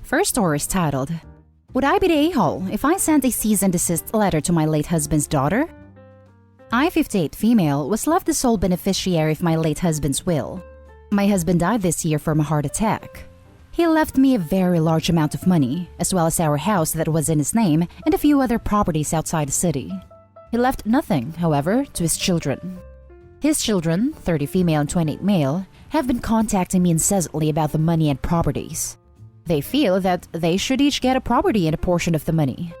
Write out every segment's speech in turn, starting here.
First story is titled, Would I be the a-hole if I sent a cease-and-desist letter to my late husband's daughter? I, 58 female, was left the sole beneficiary of my late husband's will. My husband died this year from a heart attack. He left me a very large amount of money, as well as our house that was in his name and a few other properties outside the city. He left nothing, however, to his children. His children, 30 female and 28 male, have been contacting me incessantly about the money and properties. They feel that they should each get a property and a portion of the money.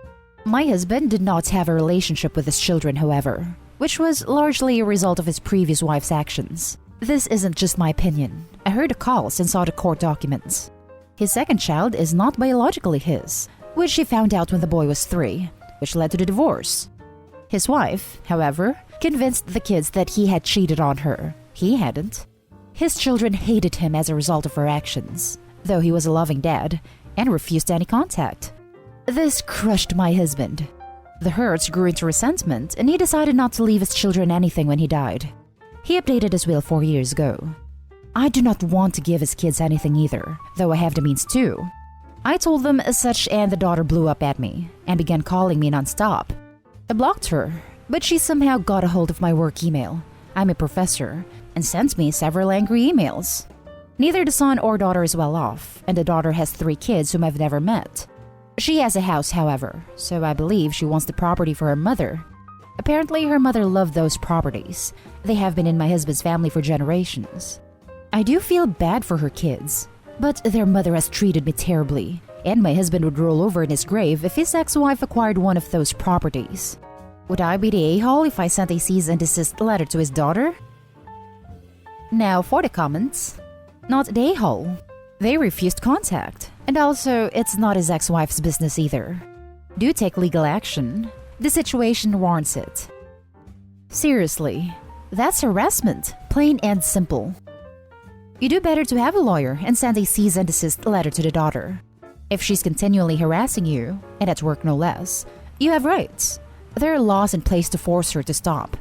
My husband did not have a relationship with his children, however, which was largely a result of his previous wife's actions. This isn't just my opinion. I heard the calls and saw the court documents. His second child is not biologically his, which he found out when the boy was 3, which led to the divorce. His wife, however, convinced the kids that he had cheated on her. He hadn't. His children hated him as a result of her actions, though he was a loving dad, and refused any contact. This crushed my husband. The hurts grew into resentment, and he decided not to leave his children anything when he died. He updated his will 4 years ago. I do not want to give his kids anything either, though I have the means to. I told them as such, and the daughter blew up at me and began calling me nonstop. I blocked her, but she somehow got a hold of my work email. I'm a professor, and sent me several angry emails. Neither the son or daughter is well off, and the daughter has 3 kids whom I've never met. She has a house, however, so I believe she wants the property for her mother. Apparently, her mother loved those properties. They have been in my husband's family for generations. I do feel bad for her kids, but their mother has treated me terribly, and my husband would roll over in his grave if his ex-wife acquired one of those properties. Would I be the a-hole if I sent a cease-and-desist letter to his daughter? Now for the comments. Not the a-hole. They refused contact, and also it's not his ex-wife's business either. Do take legal action. The situation warrants it. Seriously, that's harassment, plain and simple. You do better to have a lawyer and send a cease-and-desist letter to the daughter. If she's continually harassing you, and at work no less, you have rights. There are laws in place to force her to stop.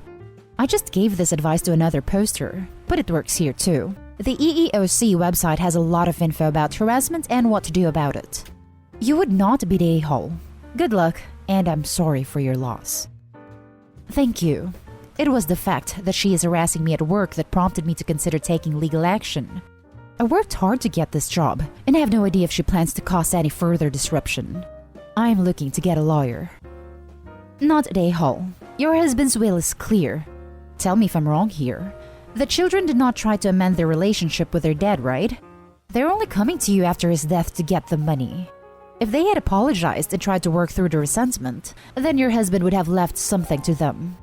I just gave this advice to another poster, but it works here too. The EEOC website has a lot of info about harassment and what to do about it. You would not be the a-hole. Good luck, and I'm sorry for your loss. Thank you. It was the fact that she is harassing me at work that prompted me to consider taking legal action. I worked hard to get this job, and I have no idea if she plans to cause any further disruption. I am looking to get a lawyer. Not the a-hole. Your husband's will is clear. Tell me if I'm wrong here. The children did not try to amend their relationship with their dad, right? They're only coming to you after his death to get the money. If they had apologized and tried to work through the resentment, then your husband would have left something to them.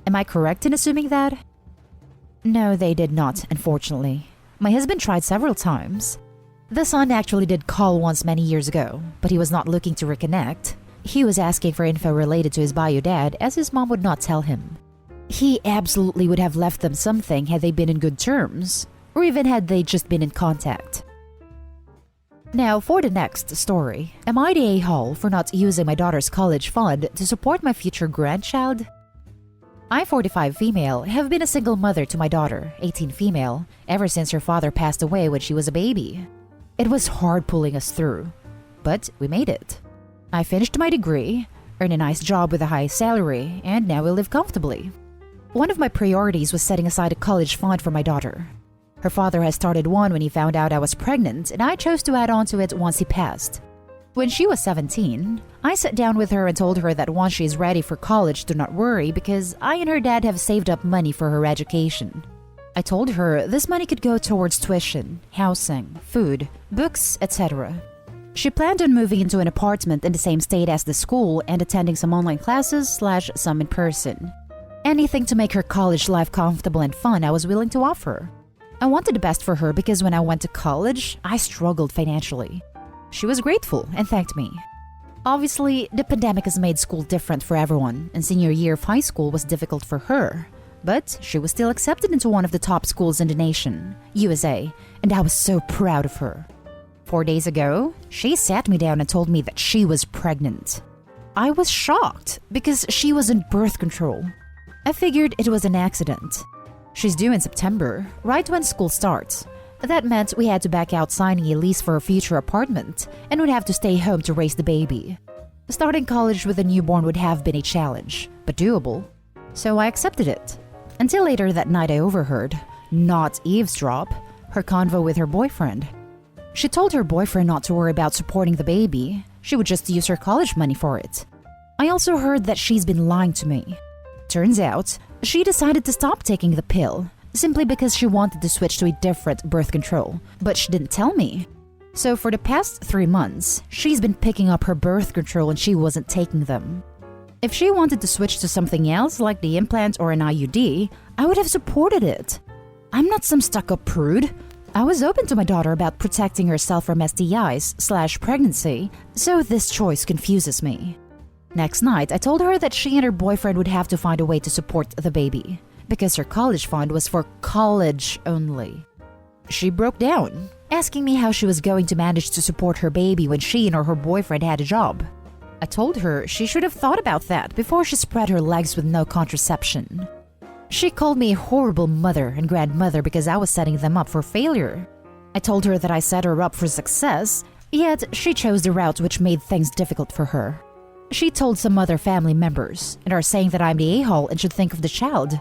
Am I correct in assuming that? No, they did not, unfortunately. My husband tried several times. The son actually did call once many years ago, but he was not looking to reconnect. He was asking for info related to his bio dad, as his mom would not tell him. He absolutely would have left them something had they been in good terms, or even had they just been in contact. Now for the next story. Am I the a-hole for not using my daughter's college fund to support my future grandchild? I, 45 female, have been a single mother to my daughter, 18 female, ever since her father passed away when she was a baby. It was hard pulling us through, but we made it. I finished my degree, earned a nice job with a high salary, and now we live comfortably. One of my priorities was setting aside a college fund for my daughter. Her father had started one when he found out I was pregnant, and I chose to add on to it once he passed. When she was 17, I sat down with her and told her that once she is ready for college, do not worry because I and her dad have saved up money for her education. I told her this money could go towards tuition, housing, food, books, etc. She planned on moving into an apartment in the same state as the school and attending some online classes / some in person. Anything to make her college life comfortable and fun I was willing to offer. I wanted the best for her because when I went to college, I struggled financially. She was grateful and thanked me. Obviously, the pandemic has made school different for everyone, and senior year of high school was difficult for her. But she was still accepted into one of the top schools in the nation, USA, and I was so proud of her. 4 days ago, she sat me down and told me that she was pregnant. I was shocked because she was on birth control. I figured it was an accident. She's due in September, right when school starts. That meant we had to back out signing a lease for a future apartment and would have to stay home to raise the baby. Starting college with a newborn would have been a challenge, but doable. So I accepted it. Until later that night I overheard, not eavesdrop, her convo with her boyfriend. She told her boyfriend not to worry about supporting the baby. She would just use her college money for it. I also heard that she's been lying to me. Turns out, she decided to stop taking the pill simply because she wanted to switch to a different birth control, but she didn't tell me. So for the past 3 months, she's been picking up her birth control and she wasn't taking them. If she wanted to switch to something else like the implant or an IUD, I would have supported it. I'm not some stuck-up prude. I was open to my daughter about protecting herself from STIs/pregnancy, so this choice confuses me. Next night, I told her that she and her boyfriend would have to find a way to support the baby, because her college fund was for college only. She broke down, asking me how she was going to manage to support her baby when she and her boyfriend had a job. I told her she should have thought about that before she spread her legs with no contraception. She called me a horrible mother and grandmother because I was setting them up for failure. I told her that I set her up for success, yet she chose the route which made things difficult for her. She told some other family members and are saying that I'm the a-hole and should think of the child.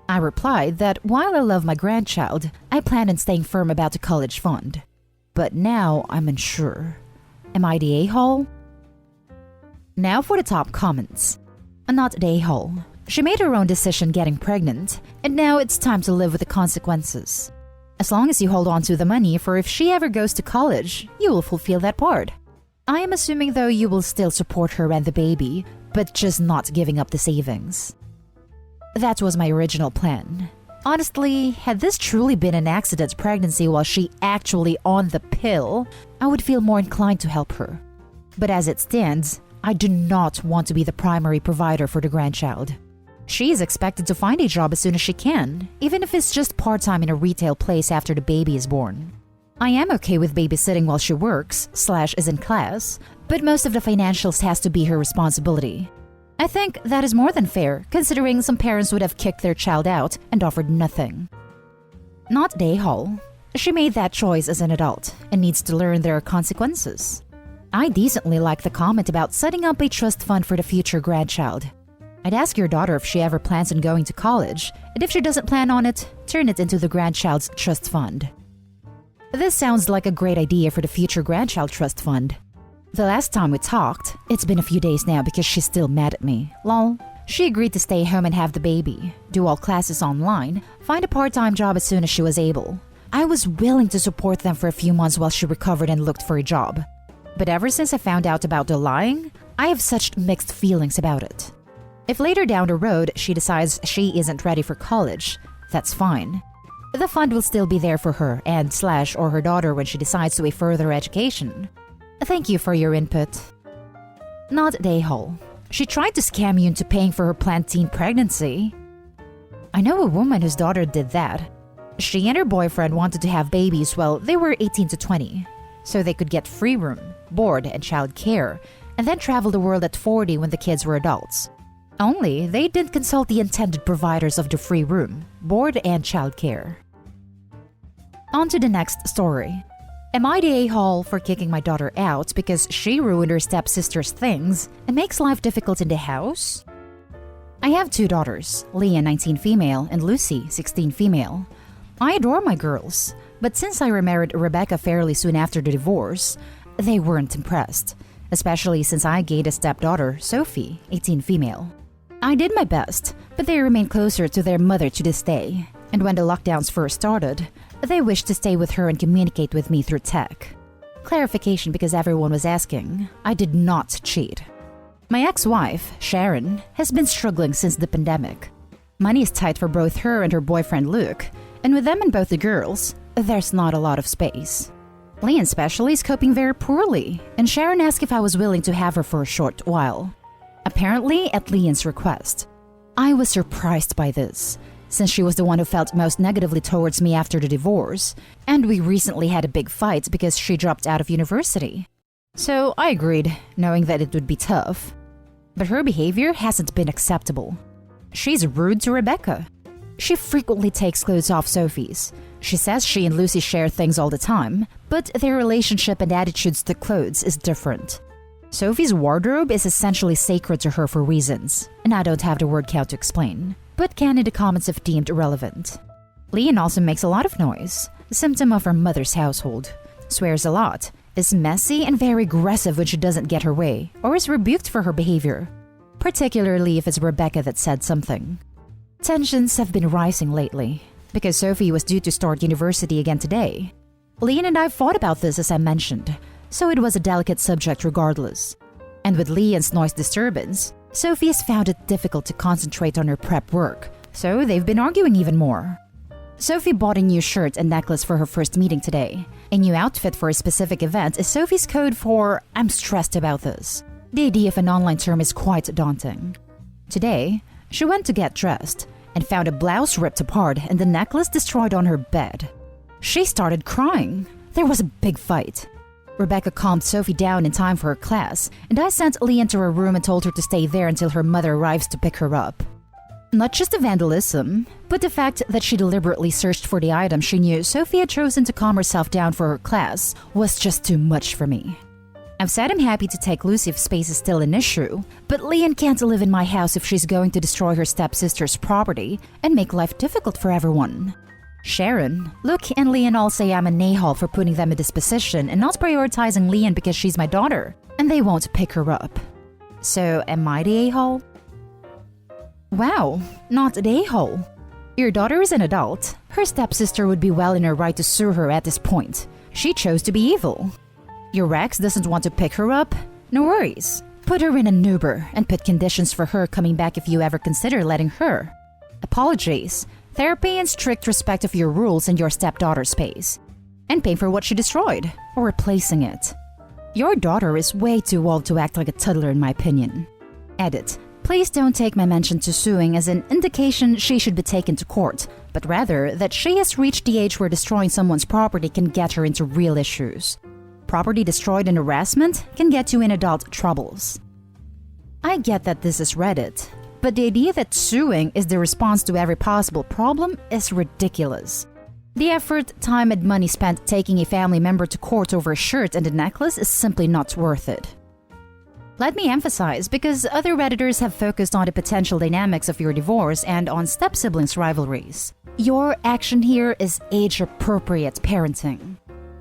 I replied that while I love my grandchild, I plan on staying firm about the college fund. But now I'm unsure. Am I the a-hole? Now for the top comments. Not the a-hole. She made her own decision getting pregnant, and now it's time to live with the consequences. As long as you hold on to the money for if she ever goes to college, you will fulfill that part. I am assuming though you will still support her and the baby, but just not giving up the savings. That was my original plan. Honestly, had this truly been an accident pregnancy while she actually on the pill, I would feel more inclined to help her. But as it stands, I do not want to be the primary provider for the grandchild. She is expected to find a job as soon as she can, even if it's just part-time in a retail place after the baby is born. I am okay with babysitting while she works/is in class, but most of the financials has to be her responsibility. I think that is more than fair, considering some parents would have kicked their child out and offered nothing. Not the a-hole. She made that choice as an adult and needs to learn there are consequences. I decently like the comment about setting up a trust fund for the future grandchild. I'd ask your daughter if she ever plans on going to college, and if she doesn't plan on it, turn it into the grandchild's trust fund. This sounds like a great idea for the future grandchild trust fund. The last time we talked, it's been a few days now because she's still mad at me. Lol. She agreed to stay home and have the baby, do all classes online, find a part-time job as soon as she was able. I was willing to support them for a few months while she recovered and looked for a job. But ever since I found out about the lying, I have such mixed feelings about it. If later down the road she decides she isn't ready for college, that's fine. The fund will still be there for her and/or her daughter when she decides to a further education. Thank you for your input. Not the a-hole. She tried to scam you into paying for her planned teen pregnancy. I know a woman whose daughter did that. She and her boyfriend wanted to have babies while they were 18 to 20, so they could get free room, board, and child care, and then travel the world at 40 when the kids were adults. Only they didn't consult the intended providers of the free room, board, and child care. On to the next story. Am I the a-hole for kicking my daughter out because she ruined her stepsister's things and makes life difficult in the house? I have 2 daughters, Leah 19 female and Lucy 16 female. I adore my girls, but since I remarried Rebecca fairly soon after the divorce, they weren't impressed, especially since I gained a stepdaughter, Sophie 18 female. I did my best, but they remain closer to their mother to this day, and when the lockdowns first started, they wished to stay with her and communicate with me through tech. Clarification because everyone was asking, I did not cheat. My ex-wife, Sharon, has been struggling since the pandemic. Money is tight for both her and her boyfriend Luke, and with them and both the girls, there's not a lot of space. Leanne especially is coping very poorly, and Sharon asked if I was willing to have her for a short while. Apparently at Leanne's request. I was surprised by this, since she was the one who felt most negatively towards me after the divorce, and we recently had a big fight because she dropped out of university. So I agreed, knowing that it would be tough. But her behavior hasn't been acceptable. She's rude to Rebecca. She frequently takes clothes off Sophie's, She says she and Lucy share things all the time, but their relationship and attitudes to clothes is different. Sophie's wardrobe is essentially sacred to her for reasons, and I don't have the word count to explain, but candid comments have deemed irrelevant. Leon also makes a lot of noise, a symptom of her mother's household, swears a lot, is messy and very aggressive when she doesn't get her way, or is rebuked for her behavior, particularly if it's Rebecca that said something. Tensions have been rising lately, because Sophie was due to start university again today. Leon and I fought about this as I mentioned, so it was a delicate subject regardless. And with Leon's noise disturbance, Sophie has found it difficult to concentrate on her prep work, so they've been arguing even more. Sophie bought a new shirt and necklace for her first meeting today. A new outfit for a specific event is Sophie's code for "I'm stressed about this." The idea of an online term is quite daunting. Today, she went to get dressed and found a blouse ripped apart and the necklace destroyed on her bed. She started crying. There was a big fight. Rebecca calmed Sophie down in time for her class, and I sent Leon to her room and told her to stay there until her mother arrives to pick her up. Not just the vandalism, but the fact that she deliberately searched for the item she knew Sophie had chosen to calm herself down for her class was just too much for me. I've said I'm happy to take Lucy if space is still an issue, but Leon can't live in my house if she's going to destroy her stepsister's property and make life difficult for everyone. Sharon, Luke, and Leon all say I'm an a-hole for putting them in this position and not prioritizing Leon because she's my daughter, and they won't pick her up. So am I the a-hole? Wow, not the a-hole. Your daughter is an adult. Her stepsister would be well in her right to sue her at this point. She chose to be evil. Your ex doesn't want to pick her up? No worries. Put her in an Uber and put conditions for her coming back if you ever consider letting her. Apologies, therapy, and strict respect of your rules and your stepdaughter's space. And pay for what she destroyed, or replacing it. Your daughter is way too old to act like a toddler in my opinion. Edit. Please don't take my mention to suing as an indication she should be taken to court, but rather that she has reached the age where destroying someone's property can get her into real issues. Property destroyed in harassment can get you in adult troubles. I get that this is Reddit, but the idea that suing is the response to every possible problem is ridiculous. The effort, time, and money spent taking a family member to court over a shirt and a necklace is simply not worth it. Let me emphasize, because other Redditors have focused on the potential dynamics of your divorce and on step-siblings' rivalries. Your action here is age-appropriate parenting.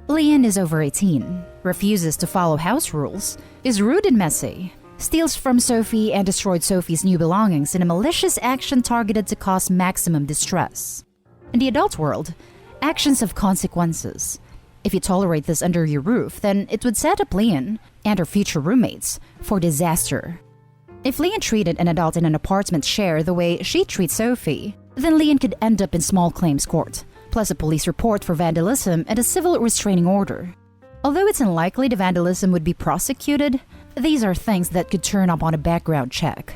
Leon is over 18, refuses to follow house rules, is rude and messy, steals from Sophie and destroyed Sophie's new belongings in a malicious action targeted to cause maximum distress. In the adult world, actions have consequences. If you tolerate this under your roof, then it would set up Leon and her future roommates for disaster. If Leon treated an adult in an apartment share the way she treats Sophie, then Leon could end up in small claims court, plus a police report for vandalism and a civil restraining order. Although it's unlikely the vandalism would be prosecuted, these are things that could turn up on a background check.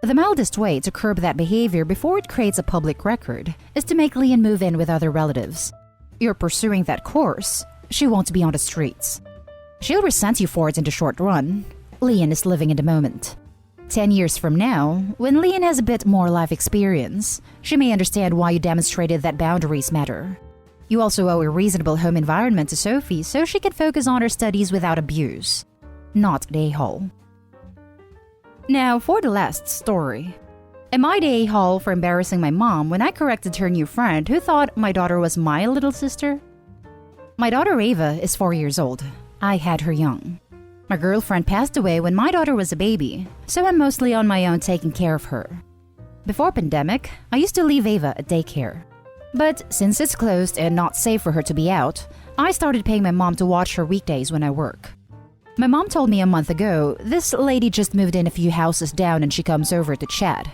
The mildest way to curb that behavior before it creates a public record is to make Leon move in with other relatives. You're pursuing that course, she won't be on the streets. She'll resent you for it in the short run. Leon is living in the moment. 10 years from now, when Leon has a bit more life experience, she may understand why you demonstrated that boundaries matter. You also owe a reasonable home environment to Sophie so she can focus on her studies without abuse. Not the a-hole. Now for the last story. Am I the a-hole for embarrassing my mom when I corrected her new friend who thought my daughter was my little sister? My daughter Ava is 4 years old. I had her young. My girlfriend passed away when my daughter was a baby, so I'm mostly on my own taking care of her. Before pandemic, I used to leave Ava at daycare. But since it's closed and not safe for her to be out, I started paying my mom to watch her weekdays when I work. My mom told me a month ago this lady just moved in a few houses down and she comes over to chat.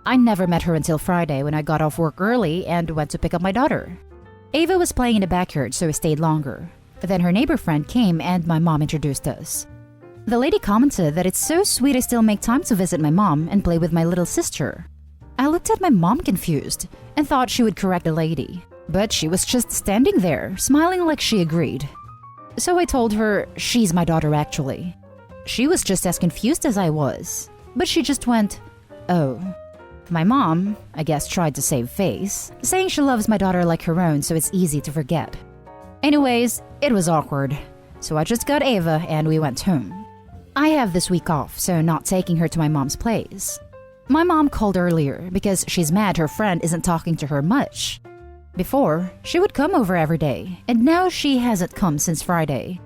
I never met her until Friday when I got off work early and went to pick up my daughter. Ava was playing in the backyard, so I stayed longer. Then her neighbor friend came and my mom introduced us. The lady commented that it's so sweet I still make time to visit my mom and play with my little sister. I looked at my mom confused and thought she would correct the lady, but she was just standing there, smiling like she agreed. So I told her she's my daughter actually. She was just as confused as I was, but she just went, "Oh." My mom, I guess, tried to save face, saying she loves my daughter like her own so it's easy to forget. Anyways, it was awkward, so I just got Ava and we went home. I have this week off, so not taking her to my mom's place. My mom called earlier because she's mad her friend isn't talking to her much. Before, she would come over every day, and now she hasn't come since Friday.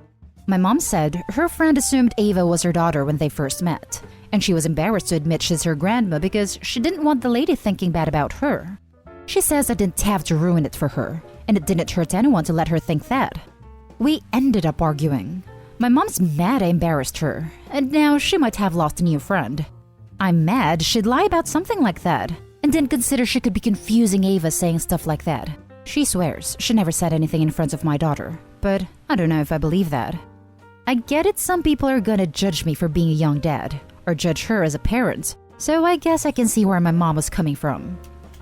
My mom said her friend assumed Ava was her daughter when they first met, and she was embarrassed to admit she's her grandma because she didn't want the lady thinking bad about her. She says I didn't have to ruin it for her, and it didn't hurt anyone to let her think that. We ended up arguing. My mom's mad I embarrassed her, and now she might have lost a new friend. I'm mad she'd lie about something like that, and didn't consider she could be confusing Ava saying stuff like that. She swears she never said anything in front of my daughter, but I don't know if I believe that. I get it, some people are gonna judge me for being a young dad, or judge her as a parent, so I guess I can see where my mom was coming from.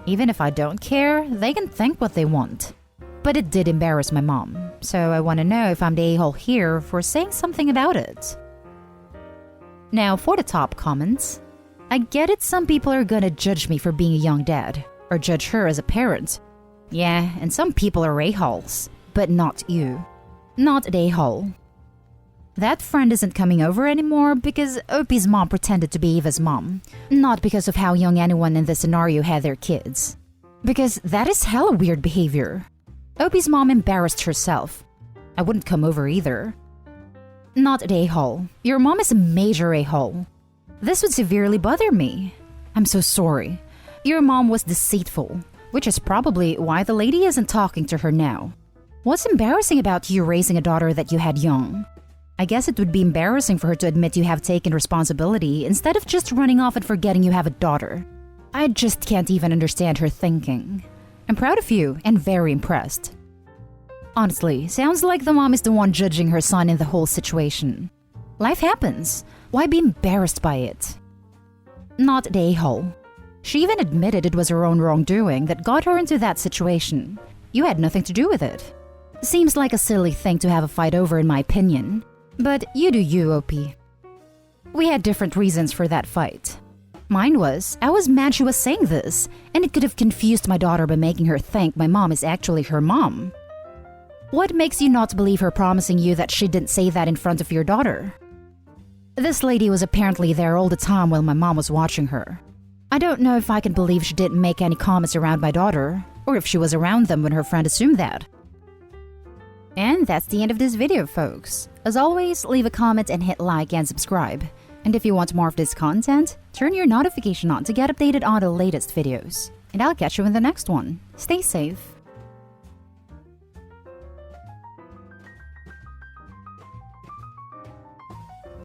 Even if I don't care, they can think what they want. But it did embarrass my mom, so I want to know if I'm the a-hole here for saying something about it. Now for the top comments. I get it, some people are gonna judge me for being a young dad, or judge her as a parent. Yeah, and some people are a-holes, but not you. Not an a-hole. That friend isn't coming over anymore because Opie's mom pretended to be Eva's mom, not because of how young anyone in this scenario had their kids. Because that is hella weird behavior. Opie's mom embarrassed herself. I wouldn't come over either. Not an a-hole. Your mom is a major a-hole. This would severely bother me. I'm so sorry. Your mom was deceitful, which is probably why the lady isn't talking to her now. What's embarrassing about you raising a daughter that you had young? I guess it would be embarrassing for her to admit you have taken responsibility instead of just running off and forgetting you have a daughter. I just can't even understand her thinking. I'm proud of you and very impressed. Honestly, sounds like the mom is the one judging her son in the whole situation. Life happens. Why be embarrassed by it? Not the a-hole. She even admitted it was her own wrongdoing that got her into that situation. You had nothing to do with it. Seems like a silly thing to have a fight over in my opinion. But you do you, Opie. We had different reasons for that fight. Mine was, I was mad she was saying this, and it could have confused my daughter by making her think my mom is actually her mom. What makes you not believe her promising you that she didn't say that in front of your daughter? This lady was apparently there all the time while my mom was watching her. I don't know if I can believe she didn't make any comments around my daughter, or if she was around them when her friend assumed that. And that's the end of this video, folks. As always, leave a comment and hit like and subscribe. And if you want more of this content, turn your notification on to get updated on the latest videos. And I'll catch you in the next one. Stay safe.